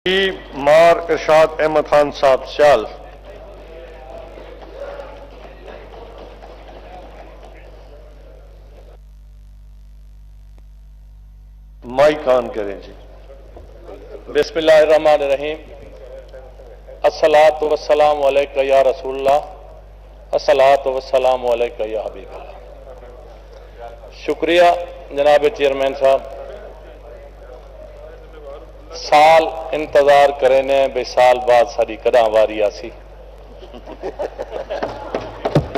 مار ارشاد احمد خان صاحب سیال مائک آن کریں جی۔ بسم اللہ الرحمن الرحیم۔ الصلاۃ والسلام علیکہ یا رسول اللہ، الصلاۃ والسلام علیکہ یا حبیب اللہ۔ شکریہ جناب چیئرمین صاحب، سال انتظار کرے نے بے سال بعد ساری کداں واری آسی۔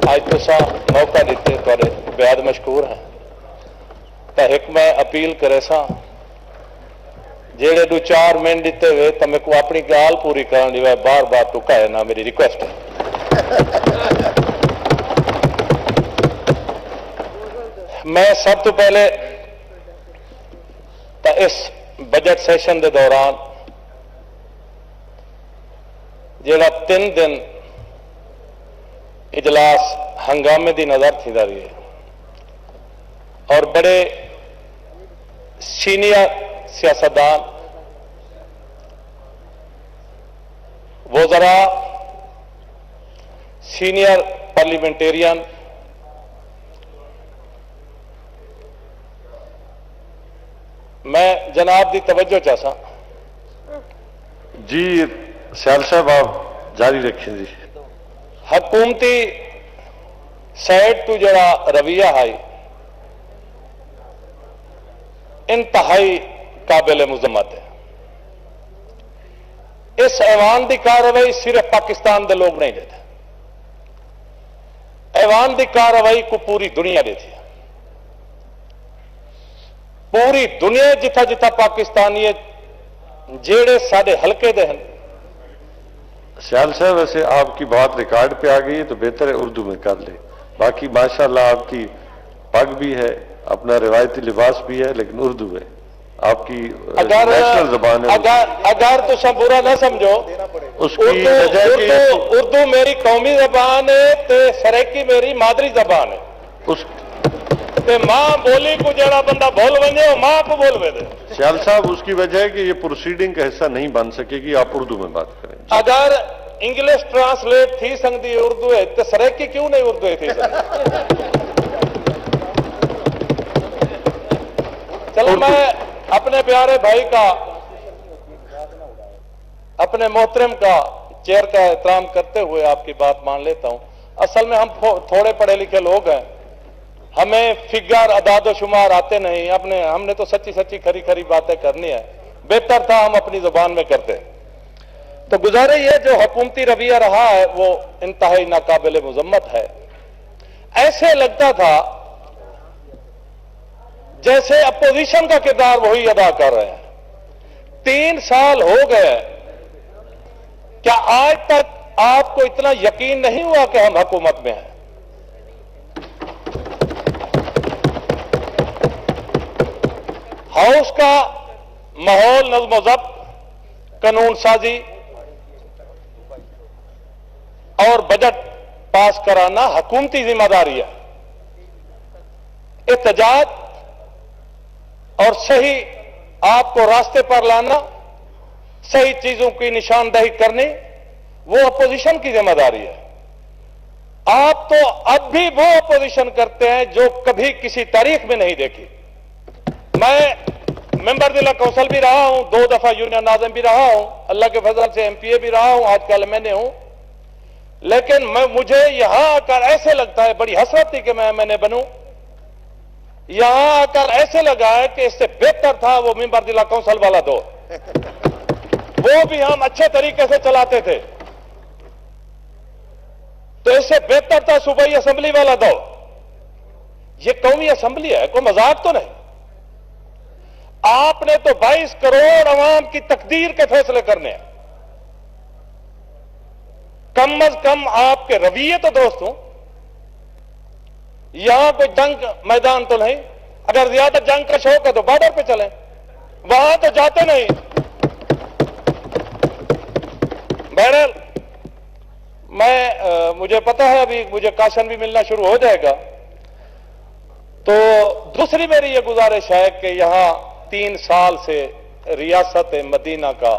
آج تساں موقع دیتے تھوڑے بیاد مشکور ہیں، تا ایک میں اپیل کرے سا جیڑے دو چار منٹ دیتے ہوئے تو میں کو اپنی گال پوری کرنے دی بار بار ٹکائے نا، میری ریکویسٹ ہے۔ میں سب تو پہلے تا اس بجٹ سیشن دے دوران جیڑا 3 دن اجلاس ہنگامے دی نظر تھی رہی ہے اور بڑے سینئر سیاستدان، وزراء، سینئر پارلیمنٹیرین میں جناب دی توجہ چاہسا۔ جی سیال صاحب آپ جاری رکھیں جی۔ حکومتی سائٹ تو جڑا رویہ ہے انتہائی قابل مذمت ہے۔ اس ایوان دی کارروائی صرف پاکستان دے لوگ نہیں دیتے، ایوان دی کارروائی کو پوری دنیا دیتی ہے۔ پوری دنیا جتھا جتھا پاکستانی جیڑے ساڑے حلقے دے ہیں۔ سیال صاحب ویسے آپ کی بات ریکارڈ پہ آ گئی ہے تو بہتر ہے اردو میں کر لیں، باقی ماشاءاللہ آپ کی پگ بھی ہے، اپنا روایتی لباس بھی ہے، لیکن اردو ہے آپ کی نیشنل زبان ہے۔ اگر تو سب برا نہ سمجھو، اس کی وجہ کہ اردو میری قومی زبان ہے تے سریکی میری مادری زبان ہے۔ اس تے ماں بولی کو جڑا بندہ بول ونجے وہ ماں کو بول دے۔ سیال صاحب اس کی وجہ ہے کہ یہ پروسیڈنگ کا حصہ نہیں بن سکے گی، آپ اردو میں بات کریں۔ اگر انگلش ٹرانسلیٹ تھی سکتی اردو ہے تو سریکی کیوں نہیں اردو ہے تھی سکتی؟ چلو میں اپنے پیارے بھائی کا، اپنے محترم کا، چیئر کا احترام کرتے ہوئے آپ کی بات مان لیتا ہوں۔ اصل میں ہم تھوڑے پڑھے لکھے لوگ ہیں، ہمیں فگر اعداد و شمار آتے نہیں، ہم نے تو سچی سچی کھری کھری باتیں کرنی ہے، بہتر تھا ہم اپنی زبان میں کرتے۔ تو گزارے یہ جو حکومتی رویہ رہا ہے وہ انتہائی ناقابل مذمت ہے۔ ایسے لگتا تھا جیسے اپوزیشن کا کردار وہی ادا کر رہے ہیں۔ 3 سال ہو گئے، کیا آج تک آپ کو اتنا یقین نہیں ہوا کہ ہم حکومت میں ہیں؟ ہاؤس کا ماحول نظم و ضبط، قانون سازی اور بجٹ پاس کرانا حکومتی ذمہ داری ہے۔ احتجاج اور صحیح آپ کو راستے پر لانا، صحیح چیزوں کی نشاندہی کرنی، وہ اپوزیشن کی ذمہ داری ہے۔ آپ تو اب بھی وہ اپوزیشن کرتے ہیں جو کبھی کسی تاریخ میں نہیں دیکھی۔ میں ممبر ضلع کونسل بھی رہا ہوں، 2 دفعہ یونین ناظم بھی رہا ہوں، اللہ کے فضل سے MP بھی رہا ہوں، آج کل میں نے ہوں، لیکن مجھے یہاں آ کر ایسے لگتا ہے، بڑی حسرت تھی کہ میں نے بنوں، یہاں آ کر ایسے لگا ہے کہ اس سے بہتر تھا وہ ممبر ضلع کونسل والا دور، وہ بھی ہم اچھے طریقے سے چلاتے تھے، تو اس سے بہتر تھا صوبائی اسمبلی والا دور۔ یہ قومی اسمبلی ہے، کوئی مذاق تو نہیں۔ آپ نے تو 22 کروڑ عوام کی تقدیر کے فیصلے کرنے ہیں، کم از کم آپ کے رویے تو دوست ہوں۔ یہاں کوئی جنگ میدان تو نہیں، اگر زیادہ جنگ کا شوق ہے تو بارڈر پہ چلیں، وہاں تو جاتے نہیں۔ بہرحال مجھے پتا ہے ابھی مجھے کاشن بھی ملنا شروع ہو جائے گا، تو دوسری میری یہ گزارش ہے کہ یہاں 3 سال سے ریاست مدینہ کا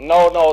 9-9,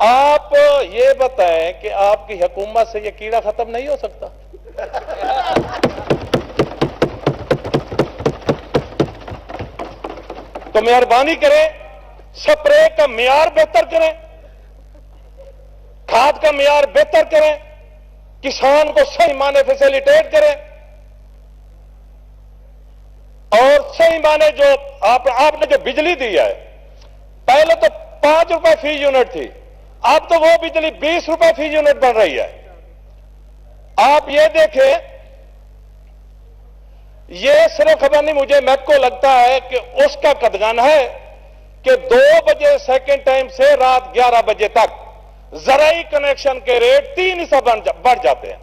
آپ یہ بتائیں کہ آپ کی حکومت سے یہ کیڑا ختم نہیں ہو سکتا؟ تو مہربانی کریں سپرے کا معیار بہتر کریں، کھاد کا معیار بہتر کریں، کسان کو صحیح معنی فیسیلیٹیٹ کریں، اور صحیح معنی جو آپ نے جو بجلی دی ہے، پہلے تو 5 روپے فی یونٹ تھی، اب تو وہ بجلی 20 روپے فی یونٹ بن رہی ہے۔ آپ یہ دیکھیں، یہ صرف خبر نہیں، مجھے میک کو لگتا ہے کہ اس کا قدغن ہے کہ 2 بجے سیکنڈ ٹائم سے رات 11 بجے تک زرعی کنیکشن کے ریٹ 3% بڑھ جاتے ہیں۔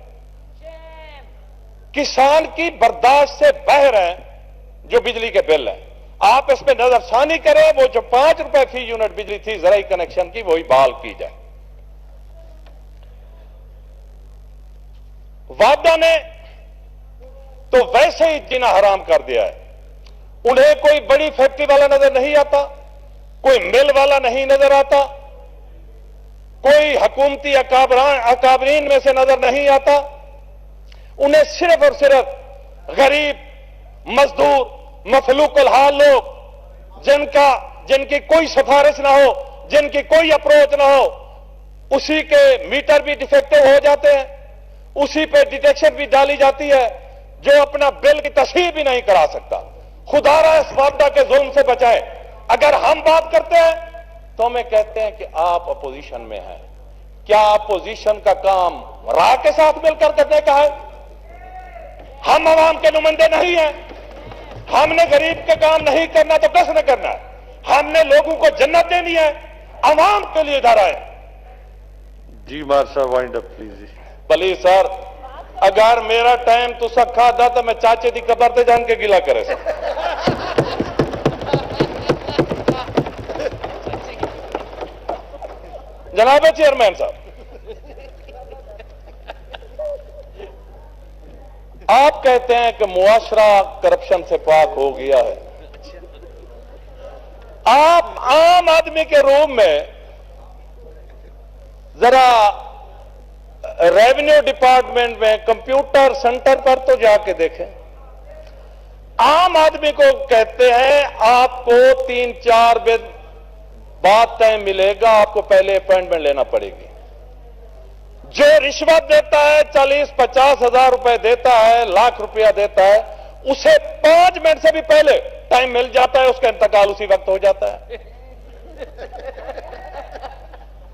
کسان کی برداشت سے باہر ہیں جو بجلی کے بل ہیں۔ آپ اس پہ نظر ثانی کریں، وہ جو 5 روپے فی یونٹ بجلی تھی زرعی کنیکشن کی، وہی بحال کی جائے۔ وعدہ نے تو ویسے ہی جینا حرام کر دیا ہے۔ انہیں کوئی بڑی فیکٹری والا نظر نہیں آتا، کوئی مل والا نہیں نظر آتا، کوئی حکومتی اکابرین میں سے نظر نہیں آتا۔ انہیں صرف اور صرف غریب، مزدور، مفلوق الحال لوگ جن کی کوئی سفارش نہ ہو، جن کی کوئی اپروچ نہ ہو، اسی کے میٹر بھی ڈیفیکٹو ہو جاتے ہیں، اسی پہ ڈیٹیکشن بھی ڈالی جاتی ہے، جو اپنا بل کی تصحیح بھی نہیں کرا سکتا۔ خدا را اس وعدہ کے ظلم سے بچائے۔ اگر ہم بات کرتے ہیں تو ہمیں کہتے ہیں کہ آپ اپوزیشن میں ہیں۔ کیا اپوزیشن کا کام راہ کے ساتھ مل کر کرنے کا ہے؟ ہم عوام کے نمائندے نہیں ہیں۔ ہم نے غریب کے کام نہیں کرنا تو کس نے کرنا ہے؟ ہم نے لوگوں کو جنت دینی ہے، عوام کے لیے ادارہ ہے۔ جی مار صاحب وائنڈ اپ پلیز۔ پلیز سر، اگر میرا ٹائم تسا کھا دا تو میں چاچے دی قبر تے جان کے گلا کرے سر۔ جناب چیئرمین صاحب، آپ کہتے ہیں کہ معاشرہ کرپشن سے پاک ہو گیا ہے۔ آپ عام آدمی کے روم میں ذرا ریونیو ڈپارٹمنٹ میں کمپیوٹر سینٹر پر تو جا کے دیکھیں۔ عام آدمی کو کہتے ہیں آپ کو 3-4 دن بعد ٹائم ملے گا، آپ کو پہلے اپائنٹمنٹ لینا پڑے گی۔ جو رشوت دیتا ہے 40-50 ہزار روپے دیتا ہے، لاکھ روپیہ دیتا ہے، اسے 5 منٹ سے بھی پہلے ٹائم مل جاتا ہے، اس کا انتقال اسی وقت ہو جاتا ہے۔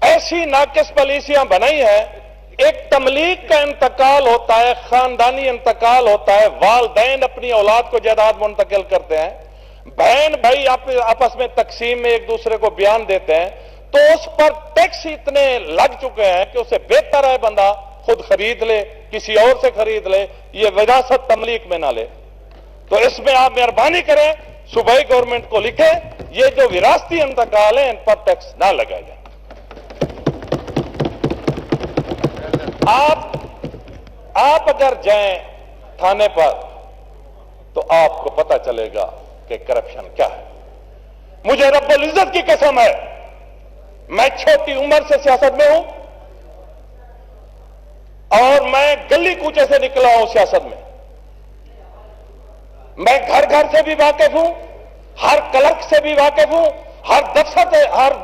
ایسی ناقص پالیسیاں بنائی ہیں۔ ایک تملیغ کا انتقال ہوتا ہے، خاندانی انتقال ہوتا ہے، والدین اپنی اولاد کو جائیداد منتقل کرتے ہیں، بہن بھائی آپس میں تقسیم میں ایک دوسرے کو بیان دیتے ہیں، تو اس پر ٹیکس اتنے لگ چکے ہیں کہ اسے بہتر ہے بندہ خود خرید لے، کسی اور سے خرید لے، یہ وراثت تملیغ میں نہ لے۔ تو اس میں آپ مہربانی کریں، صوبائی گورنمنٹ کو لکھیں یہ جو وراثتی انتقال ہیں ان پر ٹیکس نہ لگائے جائے۔ آپ اگر جائیں تھانے پر تو آپ کو پتہ چلے گا کہ کرپشن کیا ہے۔ مجھے رب العزت کی قسم ہے، میں چھوٹی عمر سے سیاست میں ہوں اور میں گلی کوچے سے نکلا ہوں سیاست میں۔ میں گھر گھر سے بھی واقف ہوں، ہر کلرک سے بھی واقف ہوں، ہر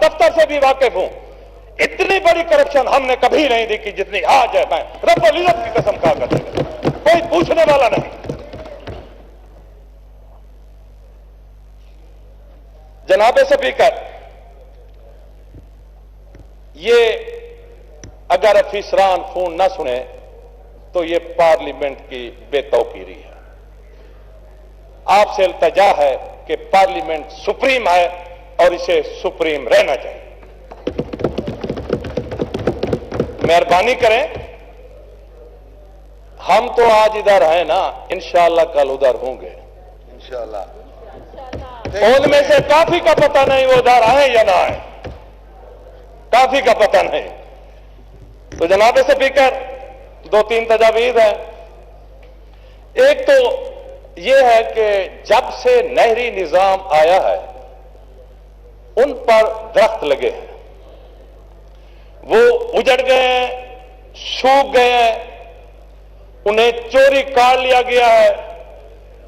دفتر سے بھی واقف ہوں۔ اتنی بڑی کرپشن ہم نے کبھی نہیں دیکھی جتنی آج ہے۔ میں رب العزت کی قسم کھا کر دیکھتا ہوں، کوئی پوچھنے والا نہیں۔ جناب اسپیکر، یہ اگر افسران فون نہ سنیں تو یہ پارلیمنٹ کی بے توقیری ہے۔ آپ سے التجا ہے کہ پارلیمنٹ سپریم ہے اور اسے سپریم رہنا چاہیے۔ مہربانی کریں، ہم تو آج ادھر ہیں نا، انشاءاللہ کل ادھر ہوں گے انشاءاللہ۔ ان میں سے کافی کا پتہ نہیں وہ ادھر آئے یا نہ آئے، کافی کا پتہ نہیں۔ تو جناب اسپیکر، 2-3 تجاویز ہیں۔ ایک تو یہ ہے کہ جب سے نہری نظام آیا ہے ان پر درخت لگے ہیں۔ وہ اجڑ گئے ہیں، سوکھ گئے ہیں، انہیں چوری کاٹ لیا گیا ہے،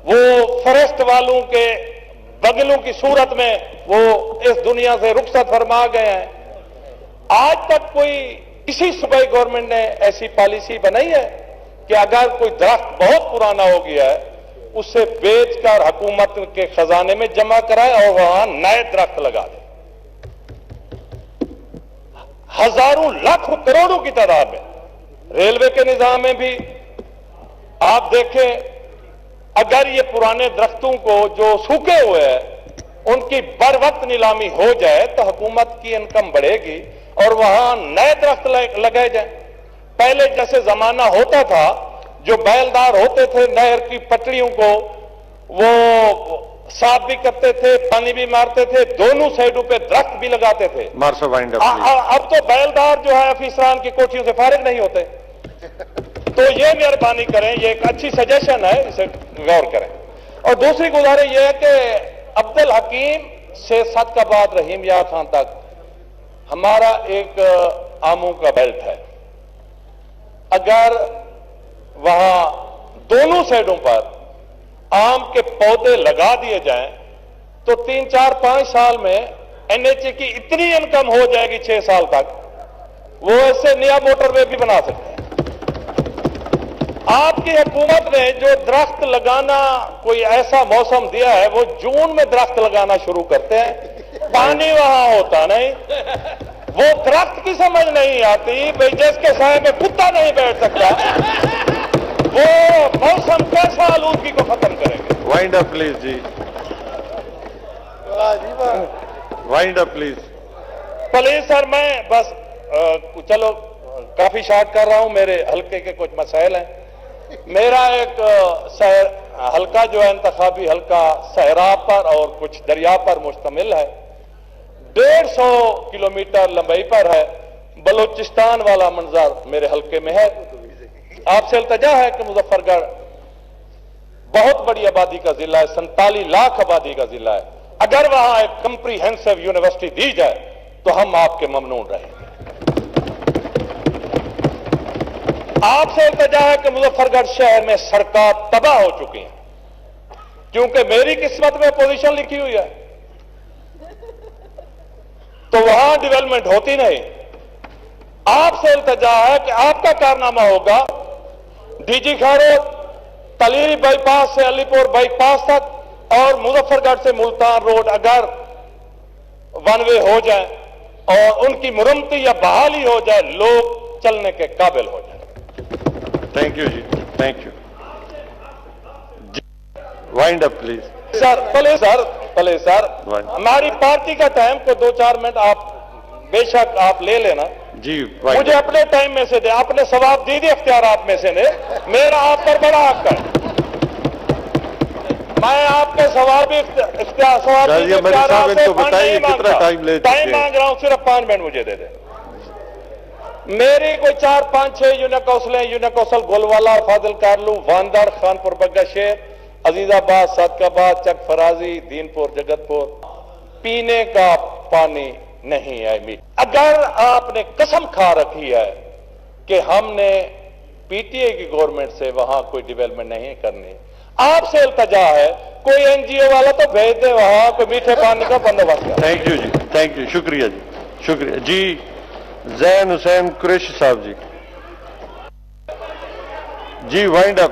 وہ فریسٹ والوں کے بغلوں کی صورت میں وہ اس دنیا سے رخصت فرما گئے ہیں۔ آج تک کوئی کسی صوبائی گورنمنٹ نے ایسی پالیسی بنائی ہے کہ اگر کوئی درخت بہت پرانا ہو گیا ہے اسے بیچ کر حکومت کے خزانے میں جمع کرائے اور وہاں نئے درخت لگا دے؟ ہزاروں لاکھوں کروڑوں کی تعداد میں ریلوے کے نظام میں بھی آپ دیکھیں، اگر یہ پرانے درختوں کو جو سوکھے ہوئے ہیں ان کی بر وقت نیلامی ہو جائے تو حکومت کی انکم بڑھے گی اور وہاں نئے درخت لگائے جائیں۔ پہلے جیسے زمانہ ہوتا تھا، جو بیلدار ہوتے تھے نہر کی پٹڑیوں کو وہ صاف بھی کرتے تھے، پانی بھی مارتے تھے، دونوں سائڈوں پہ درخت بھی لگاتے تھے۔ مارشل وائنڈ اپ اب تو بیلدار جو ہے افسران کی کوٹھیوں سے فارغ نہیں ہوتے۔ تو یہ مہربانی کریں، یہ ایک اچھی سجیشن ہے، اسے غور کریں۔ اور دوسری گزارش یہ ہے کہ عبدالحکیم سے صدقہ رحیم یار خان تک ہمارا ایک آموں کا بیلٹ ہے۔ اگر وہاں دونوں سائڈوں پر آم کے پودے لگا دیے جائیں تو 3 4 5 سال میں NHA کی اتنی انکم ہو جائے گی 6 سال تک، وہ ایسے نیا موٹر وے بھی بنا سکتے ہیں۔ آپ کی حکومت نے جو درخت لگانا کوئی ایسا موسم دیا ہے، وہ جون میں درخت لگانا شروع کرتے ہیں، پانی وہاں ہوتا نہیں، وہ درخت کی سمجھ نہیں آتی بھئی جس کے سائے میں کتا نہیں بیٹھ سکتا، وہ موسم کیسا آلودگی کو ختم کریں گے؟ وائنڈ اپ پلیز جی، wind up please. Please sir, میں بس چلو کافی شارٹ کر رہا ہوں، میرے حلقے کے کچھ مسائل ہیں۔ میرا ایک حلقہ جو ہے انتخابی حلقہ صحرا پر اور کچھ دریا پر مشتمل ہے، 150 کلومیٹر لمبائی پر ہے، بلوچستان والا منظر میرے حلقے میں ہے۔ آپ سے التجا ہے کہ مظفر گڑھ بہت بڑی آبادی کا ضلع ہے، 47 لاکھ آبادی کا ضلع ہے، اگر وہاں ایک کمپریہنسو یونیورسٹی دی جائے تو ہم آپ کے ممنون رہیں گے۔ آپ سے التجا ہے کہ مظفر گڑھ شہر میں سڑکیں تباہ ہو چکی ہیں، کیونکہ میری قسمت میں پوزیشن لکھی ہوئی ہے تو وہاں ڈیولپمنٹ ہوتی نہیں۔ آپ سے التجا ہے کہ آپ کا کارنامہ ہوگا ڈی جی کھارود تلیری بائی پاس سے علی پور بائی پاس تک اور مظفر گڑھ سے ملتان روڈ اگر ون وے ہو جائے اور ان کی مرمتی یا بحالی ہو جائے، لوگ چلنے کے قابل ہو جائیں۔ تھینک یو جی، thank you. Wind up please sir please sir ہماری پارٹی کا ٹائم کو 2-4 منٹ آپ بے شک آپ لے لینا جی۔ مجھے اپنے ٹائم میں سے دے، آپ نے ثواب دی اختیارات میں سے نے، میرا آپ پر بڑا حق ہے، میں آپ کے ثوابی اختیارات سے فنڈ نہیں مانگتا، ٹائم مانگ رہا ہوں، صرف 5 منٹ مجھے دے دیں۔ میری کوئی 4 5 6 یونٹ کوسلیں، یونٹ کوسل گولوالا، فاضل کارلو، واندڑ، خانپور بگا شیر، عزیز آباد، صادق آباد، چک فراز، دین پور، جگت پور، پینے کا پانی نہیں ہے میٹھا۔ اگر آپ نے قسم کھا رکھی ہے کہ ہم نے پی ٹی اے کی گورنمنٹ سے وہاں کوئی ڈیولپمنٹ نہیں کرنی، آپ سے التجا ہے کوئی NGO والا تو بھیج دے وہاں کوئی میٹھے پانی کا بندوبست کرے۔ تھینک یو جی، تھینک یو، شکریہ جی، شکریہ جی۔ زین حسین قریشی صاحب جی، جی وائنڈ اپ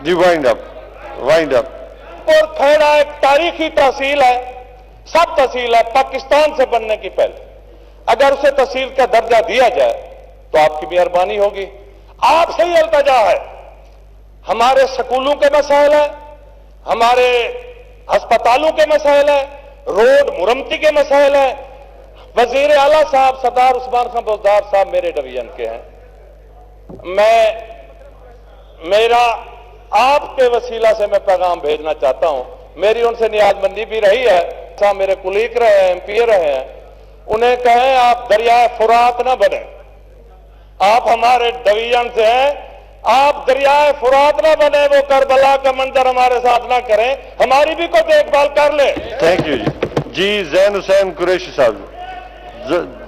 جی، وائنڈ اپ، وائنڈ اپ۔ اور کھیڑا ایک تاریخی تحصیل ہے، سب تحصیل ہے پاکستان سے بننے کی پہلے، اگر اسے تحصیل کا درجہ دیا جائے تو آپ کی مہربانی ہوگی۔ آپ سے ہی التجا ہے، ہمارے سکولوں کے مسائل ہیں، ہمارے ہسپتالوں کے مسائل ہیں، روڈ مرمتی کے مسائل ہیں۔ وزیر اعلیٰ صاحب سردار عثمان خان بزدار صاحب میرے ڈویژن کے ہیں، میرا آپ کے وسیلہ سے میں پیغام بھیجنا چاہتا ہوں، میری ان سے نیاز مندی بھی رہی ہے، صاحب میرے کلیگ رہے ہیں، MP رہے ہیں، انہیں کہیں آپ دریائے فرات نہ بنیں، آپ ہمارے ڈویژن سے ہیں، آپ دریائے فرات نہ بنیں، وہ کربلا کا منظر ہمارے ساتھ نہ کریں، ہماری بھی کوئی دیکھ بھال کر لیں۔ تھینک یو جی۔ جی زین حسین قریشی صاحب جی،